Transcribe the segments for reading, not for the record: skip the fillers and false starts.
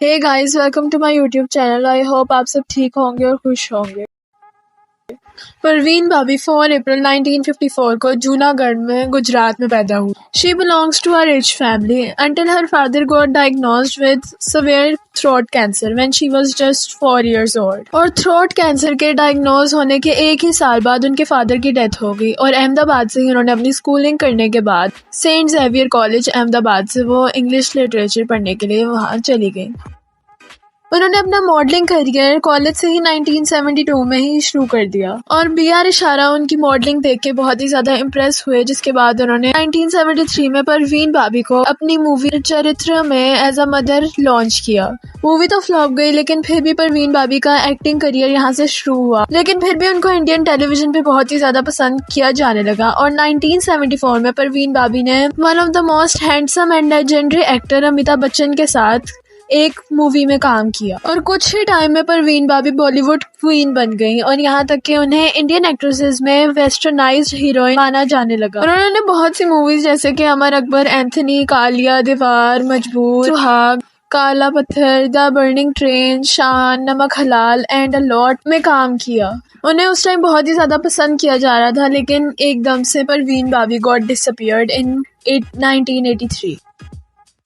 Hey guys, welcome to my YouTube channel. I hope आप सब ठीक होंगे और खुश होंगे। परवीन भाभी 4 अप्रैल 1954 को जूनागढ़ में गुजरात में पैदा हुई। She belongs to a rich family until her father got diagnosed with severe throat cancer when she was just 4 years old। और थ्रोट कैंसर के डायग्नोज होने के एक ही साल बाद उनके फादर की डेथ हो गई और अहमदाबाद से ही उन्होंने अपनी स्कूलिंग करने के बाद सेंट जेवियर कॉलेज अहमदाबाद से वो इंग्लिश लिटरेचर पढ़ने के लिए वहाँ चली गई। उन्होंने अपना मॉडलिंग करियर कॉलेज से ही 1972 में ही शुरू कर दिया और बी.आर. इशारा उनकी मॉडलिंग देख के बहुत ही ज्यादा इम्प्रेस हुए, जिसके बाद उन्होंने 1973 में परवीन भाभी को अपनी मूवी चरित्र में एज अ मदर लॉन्च किया। मूवी तो फ्लॉप गई, लेकिन फिर भी परवीन भाभी का एक्टिंग करियर यहाँ से शुरू हुआ, लेकिन फिर भी उनको इंडियन टेलीविजन पे बहुत ही ज्यादा पसंद किया जाने लगा और 1974 में परवीन भाभी ने one of the most handsome and legendary actor Amitabh Bachchan के साथ एक मूवी में काम किया और कुछ ही टाइम में परवीन भाभी बॉलीवुड क्वीन बन गई और यहाँ तक कि उन्हें इंडियन एक्ट्रेसेस में वेस्टर्नाइज्ड हीरोइन माना जाने लगा। और उन्होंने बहुत सी मूवीज जैसे कि अमर अकबर, एंथनी, कालिया, दीवार, मजबूर, सुहाग, काला पत्थर, द बर्निंग ट्रेन, शान, नमक हलाल एंड अ लॉट में काम किया। उन्हें उस टाइम बहुत ही ज्यादा पसंद किया जा रहा था, लेकिन एकदम से परवीन भाभी गॉट डिसअपियर्ड इन 1983।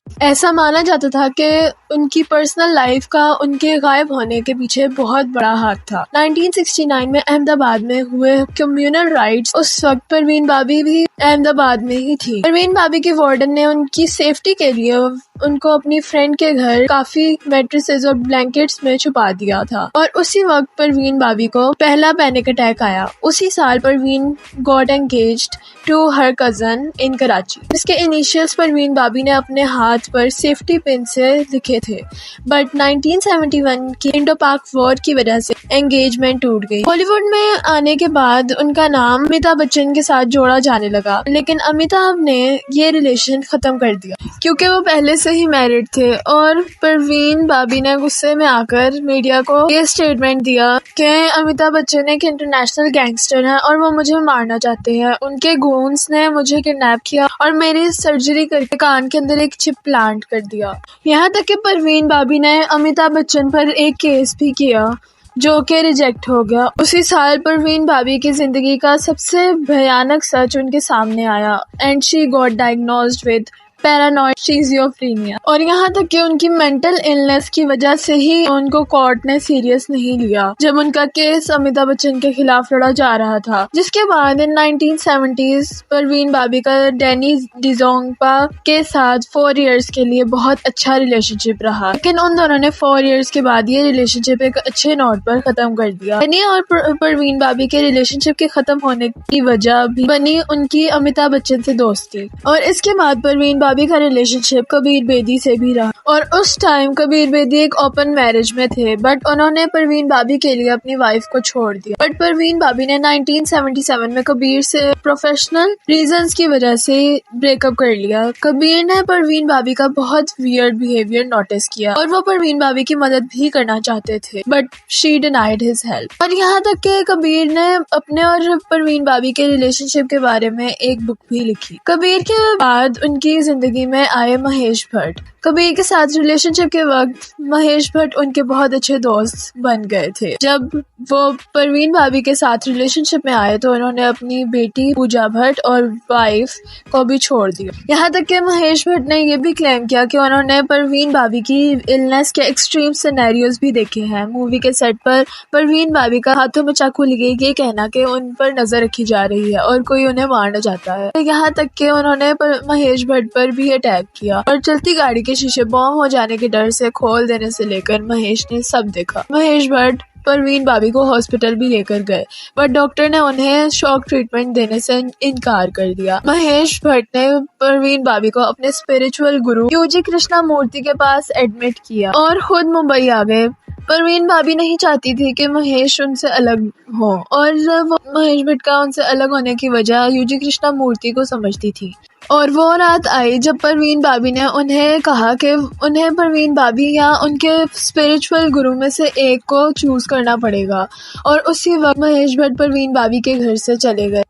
ऐसा माना जाता था कि उनकी पर्सनल लाइफ का उनके गायब होने के पीछे बहुत बड़ा हाथ था। 1969 में अहमदाबाद में हुए कम्युनल राइट्स, उस वक्त परवीन भाभी भी अहमदाबाद में ही थी। परवीन भाभी के वार्डन ने उनकी सेफ्टी के लिए उनको अपनी फ्रेंड के घर काफी मैट्रेसेस और ब्लैंकेट्स में छुपा दिया था और उसी वक्त परवीन भाभी को पहला पैनिक अटैक आया। उसी साल Parveen got engaged to her cousin in Karachi, जिसके इनिशियल्स परवीन भाभी ने अपने हाथ पर सेफ्टी पिन से लिखे थे, बट 1971 की इंडो पाक वॉर की वजह से एंगेजमेंट टूट गई। बॉलीवुड में आने के बाद उनका नाम अमिताभ बच्चन के साथ जोड़ा जाने लगा, लेकिन अमिताभ ने ये रिलेशन खत्म कर दिया क्योंकि वो पहले से ही मैरिड थे और परवीन भाभी ने गुस्से में आकर मीडिया को ये स्टेटमेंट दिया कि अमिताभ बच्चन एक इंटरनेशनल गैंगस्टर है और वो मुझे मारना चाहते हैं। उनके गूंस ने मुझे किडनैप किया और मेरी सर्जरी करके कान के अंदर एक चिप प्लांट कर दिया। यहाँ तक कि परवीन भाभी ने अमिताभ बच्चन पर एक केस भी किया जो कि रिजेक्ट हो गया। उसी साल परवीन भाभी की जिंदगी का सबसे भयानक सच उनके सामने आया and she got diagnosed with paranoid schizophrenia. और यहाँ तक कि उनकी मेंटल इलनेस की वजह से ही उनको कोर्ट ने सीरियस नहीं लिया जब उनका केस अमिताभ बच्चन के खिलाफ लड़ा जा रहा था। जिसके बाद इन 1970s परवीन भाभी का डैनी डिजोंगपा के साथ 4 इयर्स के लिए बहुत अच्छा रिलेशनशिप रहा, लेकिन उन दोनों ने 4 इयर्स के बाद ये रिलेशनशिप एक अच्छे नोट पर खत्म कर दिया। डैनी और परवीन भाभी के रिलेशनशिप के खत्म होने की वजह भी बनी उनकी अमिताभ बच्चन से दोस्ती और इसके बाद परवीन भाभी का रिलेशनशिप कबीर बेदी से भी रहा और उस टाइम कबीर बेदी एक ओपन मैरिज में थे, बट उन्होंने परवीन भाभी के लिए अपनी वाइफ को छोड़ दिया। बट परवीन भाभी ने 1977 में कबीर से प्रोफेशनल रीजंस की वजह से ब्रेकअप कर लिया। कबीर ने परवीन भाभी का बहुत वियर्ड बिहेवियर नोटिस किया और वो परवीन भाभी की मदद भी करना चाहते थे, but she denied his help. और यहाँ तक कि कबीर ने अपने और परवीन भाभी के रिलेशनशिप के बारे में एक बुक भी लिखी। कबीर के बाद उनकी जिंदगी में आए महेश भट्ट। कबीर के साथ रिलेशनशिप के वक्त महेश भट्ट उनके बहुत अच्छे दोस्त बन गए थे। जब वो परवीन भाभी के साथ रिलेशनशिप में आए तो उन्होंने अपनी बेटी पूजा भट्ट और वाइफ को भी छोड़ दिया। यहाँ तक कि महेश भट्ट ने ये भी क्लेम किया कि उन्होंने परवीन भाभी की इलनेस के एक्सट्रीम सिनेरियोज भी देखे हैं। मूवी के सेट पर परवीन भाभी का हाथों में चाकू लिए ये कहना कि उन पर नजर रखी जा रही है और कोई उन्हें मारना चाहता है। यहाँ तक कि उन्होंने महेश भट्ट पर भी अटैक किया और चलती गाड़ी के शीशे बॉम्ब हो जाने के डर से खोल देने से लेकर महेश ने सब देखा। महेश भट्ट परवीन भाभी को हॉस्पिटल भी लेकर गए, बट डॉक्टर ने उन्हें शॉक ट्रीटमेंट देने से इनकार कर दिया। महेश भट्ट ने परवीन भाभी को अपने स्पिरिचुअल गुरु यूजी कृष्णा मूर्ति के पास एडमिट किया और खुद मुंबई आ गए। परवीन भाभी नहीं चाहती थी कि महेश उनसे अलग हो और वो महेश भट्ट का उनसे अलग होने की वजह यूजी कृष्णा मूर्ति को समझती थी। और वो रात आई जब परवीन भाभी ने उन्हें कहा कि उन्हें परवीन भाभी या उनके स्पिरिचुअल गुरु में से एक को चूज करना पड़ेगा और उसी वक्त महेश भट्ट परवीन भाभी के घर से चले गए।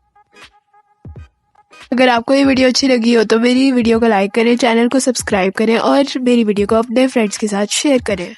अगर आपको ये वीडियो अच्छी लगी हो तो मेरी वीडियो को लाइक करें, चैनल को सब्सक्राइब करें और मेरी वीडियो को अपने फ्रेंड्स के साथ शेयर करें।